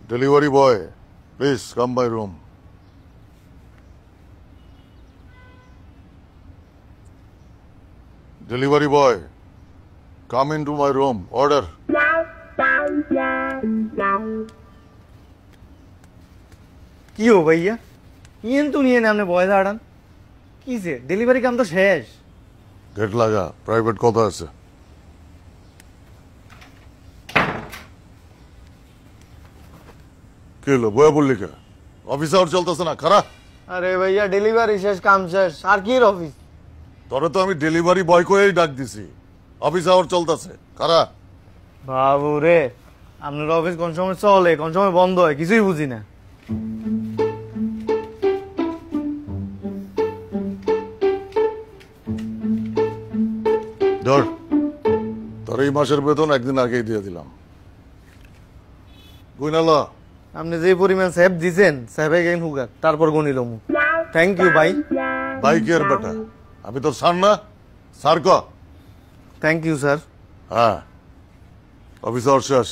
Delivery boy, please come by room. Delivery boy, come into my room. Order. কি হো ভাইয়া yen তো নিয়ে না আপনি বয় দাঁড়ান কিসে ডেলিভারি কাম তো শেষ গেট লাগা, প্রাইভেট কথা আছে। কি হলো বয়া বললি কে? অফিস আওয়ার চলতেছে না, খারাপ। আরে ভাইয়া ডেলিভারি শেষ কাম শেষ আর কি অফিস তোরে তো আমি ডেলিভারি বয় কয়েই ডাক দিছি, অফিস আওয়ার চলতেছে, খারাপ। বাবু রে আপনার অফিস কোন সময় চলে কোন সময় বন্ধ হয় কিছুই বুঝি না ধর, তোর এই মাসের বেতন একদিন আগেই দিয়ে দিলাম। গুইনালা, আপনি যে পরিমাণ স্যাপ দিছেন স্যাপে গেম হুগার তারপর গনিল মু থ্যাংক ইউ ভাই বাইকের বেটা, আমি তোর সার না, সার ক। থ্যাংক ইউ স্যার হ্যাঁ, অফিস আওয়ার শেষ।